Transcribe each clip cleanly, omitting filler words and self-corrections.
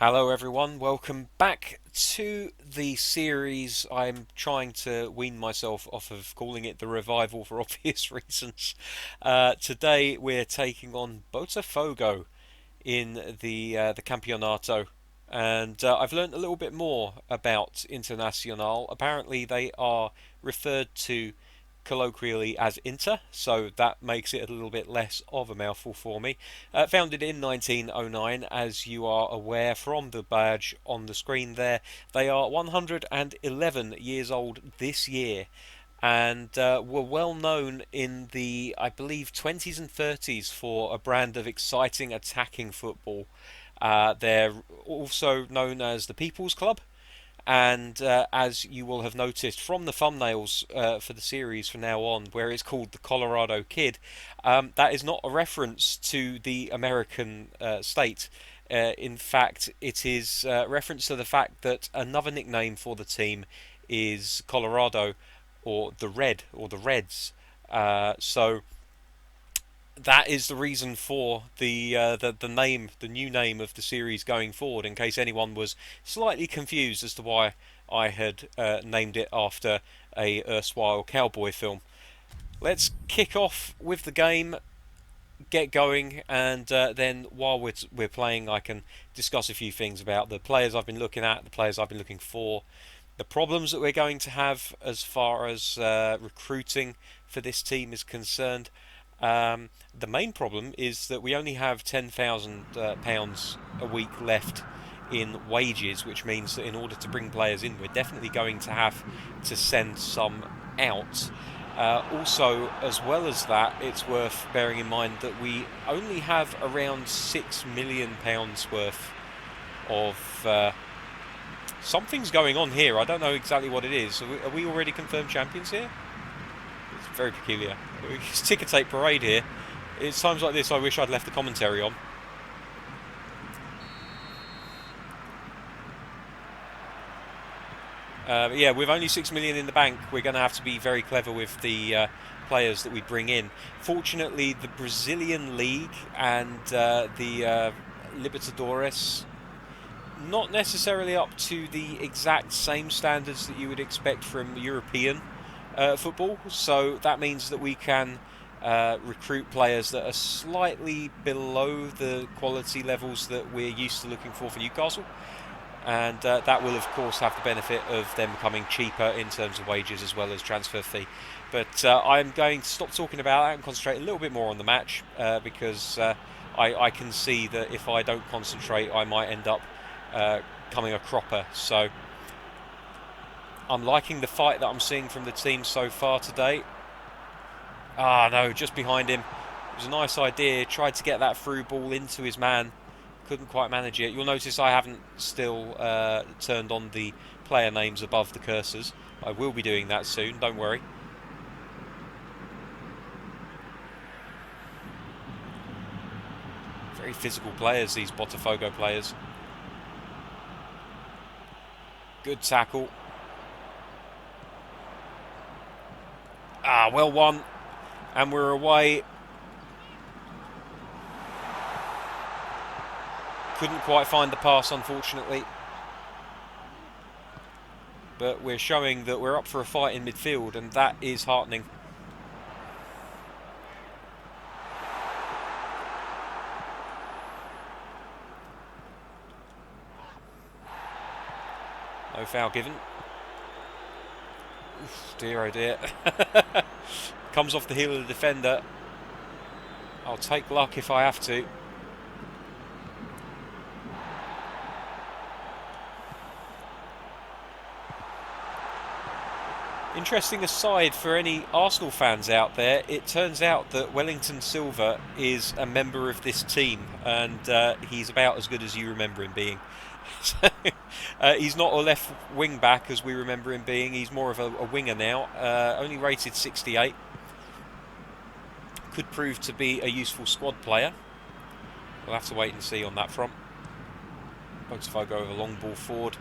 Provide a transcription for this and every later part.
Hello, everyone. Welcome back to the series. I'm trying to wean myself off of calling it the revival for obvious reasons. Today we're taking on Botafogo in the Campeonato, and I've learned a little bit more about Internacional. Apparently, they are referred to colloquially as Inter, so that makes it a little bit less of a mouthful for me. Founded in 1909, as you are aware from the badge on the screen there, they are 111 years old this year and were well known in the, I believe, 20s and 30s for a brand of exciting attacking football. They're also known as the People's Club, and as you will have noticed from the thumbnails for the series from now on, where it's called the Colorado Kid, that is not a reference to the American state. In fact, it is reference to the fact that another nickname for the team is Colorado, or the Red, or the Reds. So that is the reason for the name, the new name of the series going forward. In case anyone was slightly confused as to why I had named it after a erstwhile cowboy film. Let's kick off with the game, get going, and then while we're playing, I can discuss a few things about the players I've been looking at, the players I've been looking for, the problems that we're going to have as far as recruiting for this team is concerned. The main problem is that we only have £10,000 a week left in wages, which means that in order to bring players in, we're definitely going to have to send some out. Also, as well as that, it's worth bearing in mind that we only have around £6 million worth of something's going on here. I don't know exactly what it is. Are we already confirmed champions here? It's very peculiar. It's ticker tape parade here. It's times like this I wish I'd left the commentary on. But yeah, with only 6 million in the bank, we're going to have to be very clever with the players that we bring in. Fortunately, the Brazilian League and the Libertadores not necessarily up to the exact same standards that you would expect from European football. So that means that we can recruit players that are slightly below the quality levels that we're used to looking for Newcastle. And that will, of course, have the benefit of them coming cheaper in terms of wages as well as transfer fee. But I'm going to stop talking about that and concentrate a little bit more on the match because I can see that if I don't concentrate, I might end up uh, coming a cropper. So I'm liking the fight that I'm seeing from the team so far today. Ah, no, just behind him. It was a nice idea. Tried to get that through ball into his man. Couldn't quite manage it. You'll notice I haven't still turned on the player names above the cursors. I will be doing that soon, don't worry. Very physical players, these Botafogo players. Good tackle. Ah, well won. And we're away. Couldn't quite find the pass, unfortunately. But we're showing that we're up for a fight in midfield, and that is heartening. No foul given. Oof, dear oh dear. Comes off the heel of the defender. I'll take luck if I have to. Interesting aside for any Arsenal fans out there, it turns out that Wellington Silva is a member of this team, and he's about as good as you remember him being. So, he's not a left wing back as we remember him being. He's more of a winger now. Only rated 68. Could prove to be a useful squad player. We'll have to wait and see on that front. Botafogo with a long ball forward,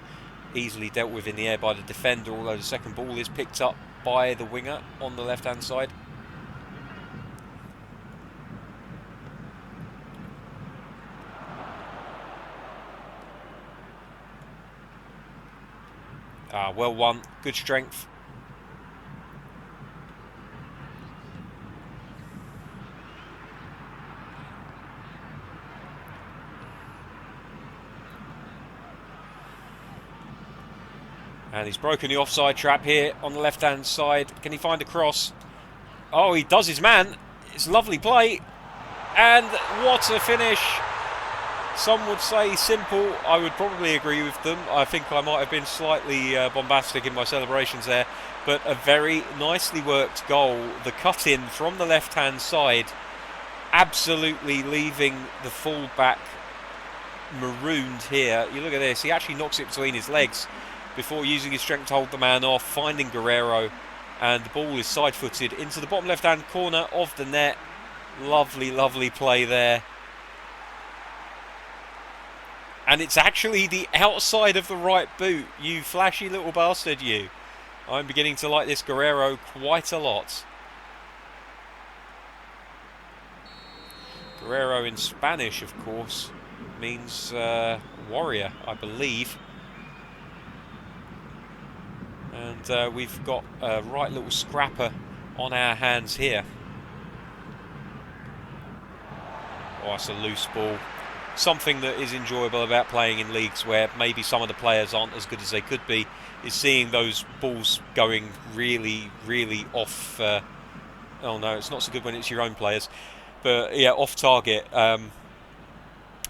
easily dealt with in the air by the defender, although the second ball is picked up by the winger on the left hand side. Well won. Good strength. And he's broken the offside trap here on the left-hand side. Can he find a cross? Oh, he does his man. It's a lovely play. And what a finish. Some would say simple. I would probably agree with them. I think I might have been slightly bombastic in my celebrations there. But a very nicely worked goal. The cut-in from the left-hand side, absolutely leaving the full-back marooned here. You look at this. He actually knocks it between his legs before using his strength to hold the man off, finding Guerrero. And the ball is side-footed into the bottom left-hand corner of the net. Lovely, lovely play there. And it's actually the outside of the right boot. You flashy little bastard, you. I'm beginning to like this Guerrero quite a lot. Guerrero in Spanish, of course, means warrior, I believe. And we've got a right little scrapper on our hands here. Oh, it's a loose ball. Something that is enjoyable about playing in leagues where maybe some of the players aren't as good as they could be is seeing those balls going really, really off. Oh no, it's not so good when it's your own players. But yeah, off target.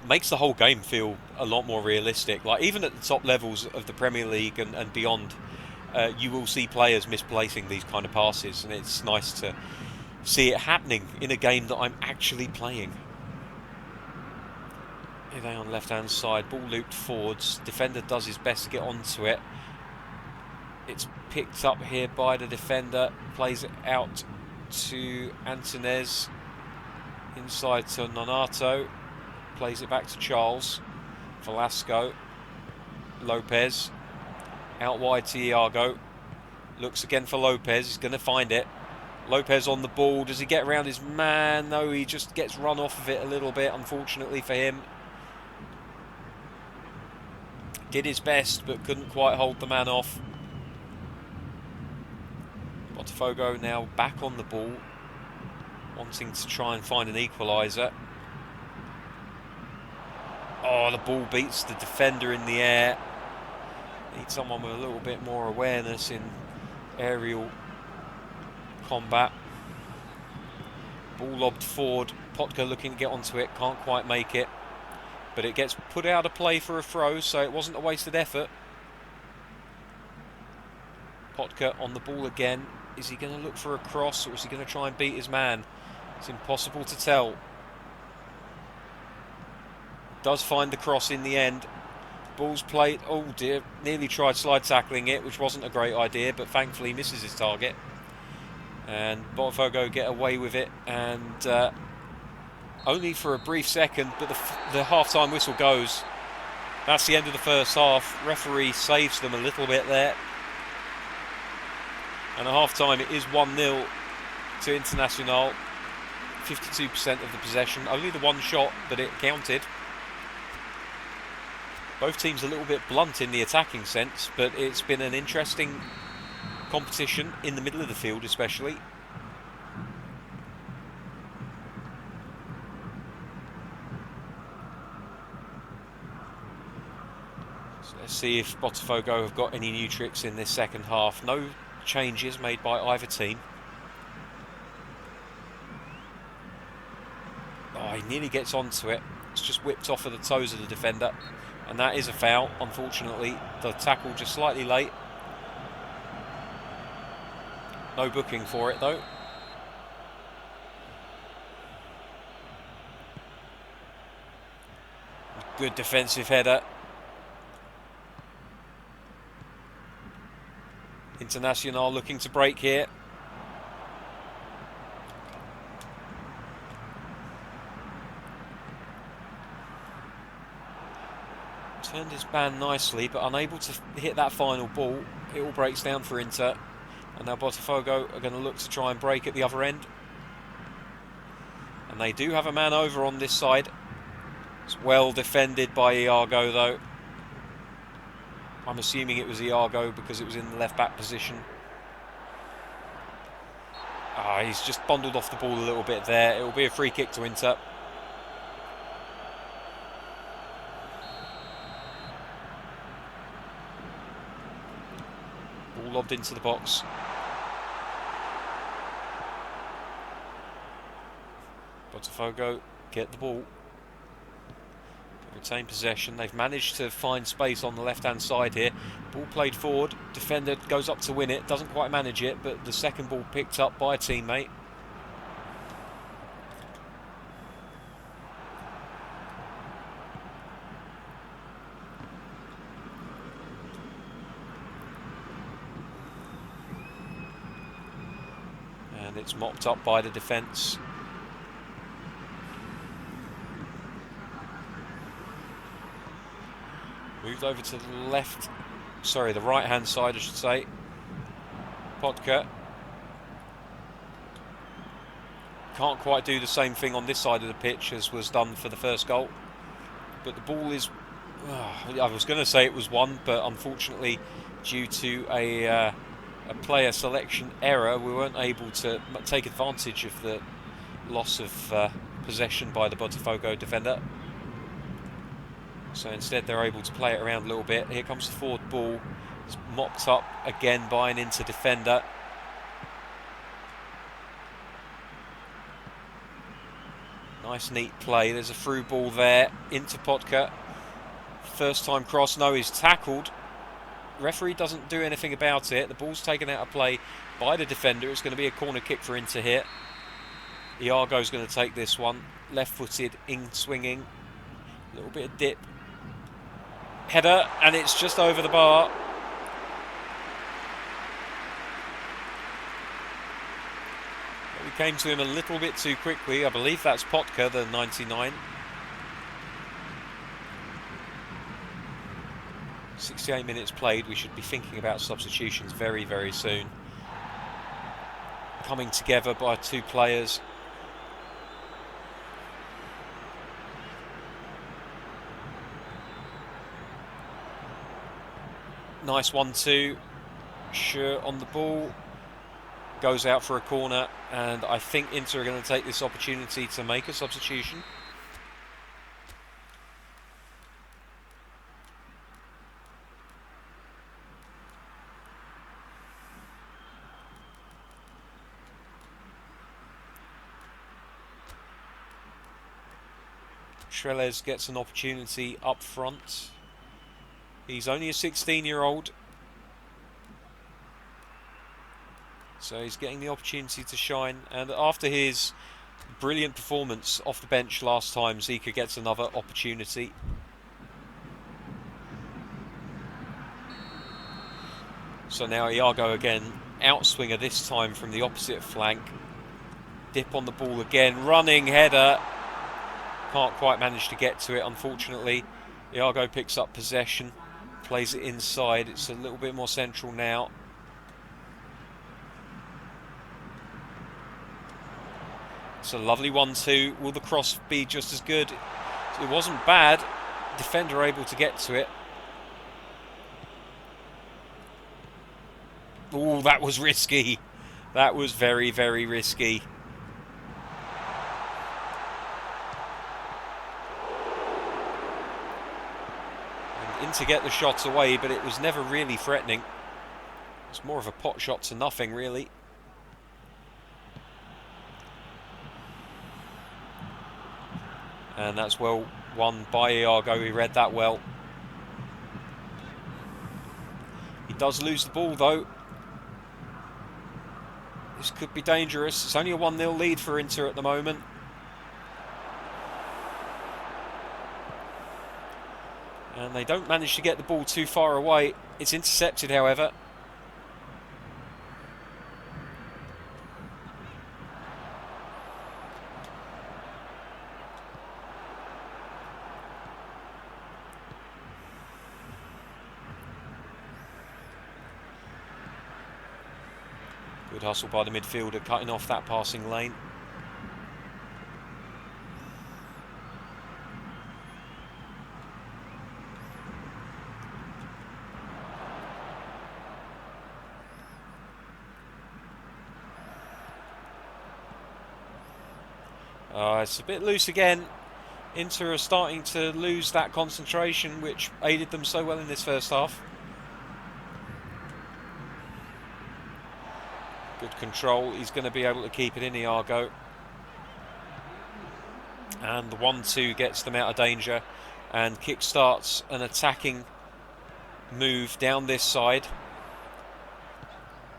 Makes the whole game feel a lot more realistic. Like even at the top levels of the Premier League and beyond, you will see players misplacing these kind of passes, and it's nice to see it happening in a game that I'm actually playing. Here they on the left-hand side, ball looped forwards. Defender does his best to get onto it. It's picked up here by the defender. Plays it out to Antunes. Inside to Nonato. Plays it back to Charles. Velasco. Lopez. Out wide to Iago. Looks again for Lopez. He's going to find it. Lopez on the ball. Does he get around his man? No, he just gets run off of it a little bit, unfortunately for him. Did his best, but couldn't quite hold the man off. Botafogo now back on the ball, wanting to try and find an equaliser. Oh, the ball beats the defender in the air. Need someone with a little bit more awareness in aerial combat. Ball lobbed forward. Potka looking to get onto it, can't quite make it. But it gets put out of play for a throw, so it wasn't a wasted effort. Potka on the ball again. Is he going to look for a cross, or is he going to try and beat his man? It's impossible to tell. Does find the cross in the end. Ball's played. Oh dear, nearly tried slide tackling it, which wasn't a great idea, but thankfully misses his target. And Botafogo get away with it, and only for a brief second, but the half-time whistle goes. That's the end of the first half. Referee saves them a little bit there. And at half-time it is 1-0 to Internacional. 52% of the possession. Only the one shot, but it counted. Both teams a little bit blunt in the attacking sense, but it's been an interesting competition in the middle of the field especially. Let's see if Botafogo have got any new tricks in this second half. No changes made by either team. Oh, he nearly gets onto it. It's just whipped off of the toes of the defender. And that is a foul, unfortunately. The tackle just slightly late. No booking for it, though. Good defensive header. Internacional looking to break here. Turned his band nicely, but unable to hit that final ball. It all breaks down for Inter. And now Botafogo are going to look to try and break at the other end. And they do have a man over on this side. It's well defended by Iago, though. I'm assuming it was Iago because it was in the left back position. He's just bundled off the ball a little bit there. It will be a free kick to Inter. Ball lobbed into the box. Botafogo get the ball. Retain possession. They've managed to find space on the left-hand side here. Ball played forward. Defender goes up to win it. Doesn't quite manage it, but the second ball picked up by a teammate. And it's mopped up by the defence. Moved over to the left, sorry, the right-hand side, I should say. Podka. Can't quite do the same thing on this side of the pitch as was done for the first goal. But the ball is, I was going to say it was won, but unfortunately, due to a player selection error, we weren't able to take advantage of the loss of possession by the Botafogo defender. So instead they're able to play it around a little bit. Here comes the forward ball. It's mopped up again by an Inter defender. Nice neat play. There's a through ball there into Podka. First time cross. No, he's tackled. Referee doesn't do anything about it. The ball's taken out of play by the defender. It's going to be a corner kick for Inter here. Iago's going to take this one. Left-footed, in-swinging. A little bit of dip. Header, and it's just over the bar. We came to him a little bit too quickly. I believe that's Podka, the 99. 68 minutes played. We should be thinking about substitutions very, very soon. Coming together by two players. Nice 1-2. Sure on the ball. Goes out for a corner, and I think Inter are going to take this opportunity to make a substitution. Trelez gets an opportunity up front. He's only a 16-year-old. So he's getting the opportunity to shine. And after his brilliant performance off the bench last time, Zika gets another opportunity. So now Iago again, outswinger this time from the opposite flank. Dip on the ball again, running header. Can't quite manage to get to it, unfortunately. Iago picks up possession. Plays it inside. It's a little bit more central now. It's a lovely 1-2. Will the cross be just as good? It wasn't bad. Defender able to get to it. Oh, that was risky. That was very, very risky. To get the shots away, but it was never really threatening. It's more of a pot shot to nothing, really. And that's well won by Iago. He read that well. He does lose the ball, though. This could be dangerous. It's only a 1-0 lead for Inter at the moment. And they don't manage to get the ball too far away. It's intercepted, however. Good hustle by the midfielder, cutting off that passing lane. It's a bit loose again. Inter are starting to lose that concentration, which aided them so well in this first half. Good control. He's going to be able to keep it in, Iago. And the 1-2 gets them out of danger and kick-starts an attacking move down this side.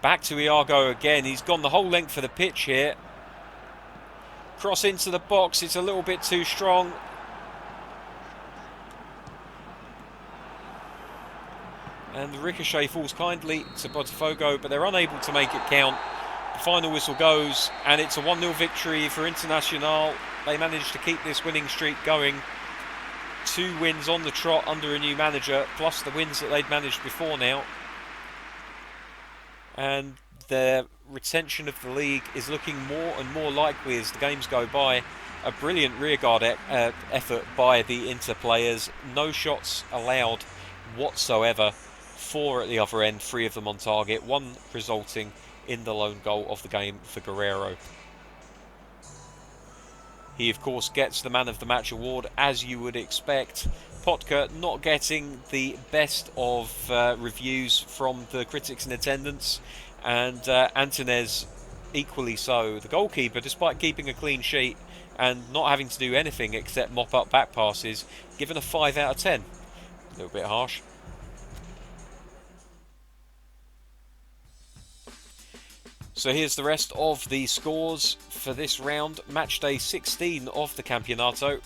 Back to Iago again. He's gone the whole length of the pitch here. Cross into the box. It's a little bit too strong. And the ricochet falls kindly to Botafogo, but they're unable to make it count. The final whistle goes, and it's a 1-0 victory for Internacional. They managed to keep this winning streak going. 2 wins on the trot under a new manager, plus the wins that they'd managed before now. And their retention of the league is looking more and more likely as the games go by. A brilliant rearguard effort by the Inter players. No shots allowed whatsoever. 4 at the other end, 3 of them on target, 1 resulting in the lone goal of the game for Guerrero. He, of course, gets the Man of the Match award, as you would expect. Potka not getting the best of reviews from the critics in attendance, and Antunes equally so. The goalkeeper, despite keeping a clean sheet and not having to do anything except mop up back passes, given a 5 out of 10. A little bit harsh. So here's the rest of the scores for this round. Match day 16 of the Campeonato.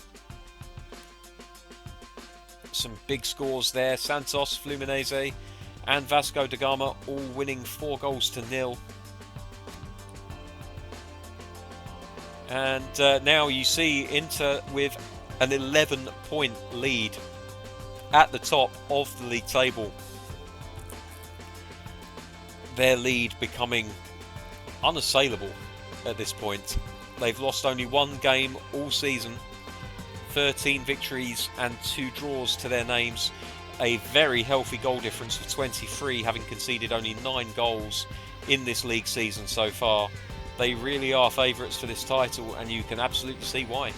Some big scores there. Santos, Fluminense and Vasco da Gama all winning 4-0. And now you see Inter with an 11-point lead at the top of the league table. Their lead becoming unassailable at this point. They've lost only 1 game all season, 13 victories and 2 draws to their names, a very healthy goal difference of 23, having conceded only 9 goals in this league season so far. They really are favourites for this title, and you can absolutely see why.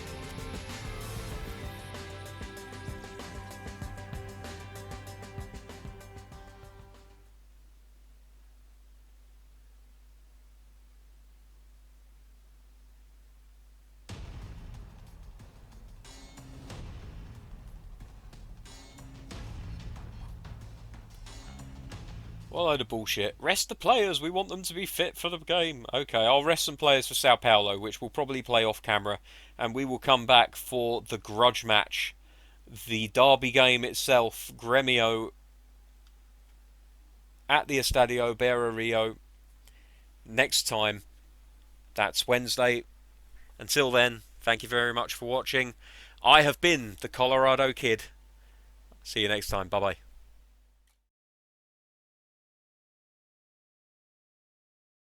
What a load of bullshit. Rest the players, we want them to be fit for the game. Okay, I'll rest some players for Sao Paulo, which we'll probably play off camera, and we will come back for the grudge match. The derby game itself, Gremio at the Estadio Beira Rio, next time. That's Wednesday. Until then, thank you very much for watching. I have been the Colorado Kid. See you next time. Bye-bye.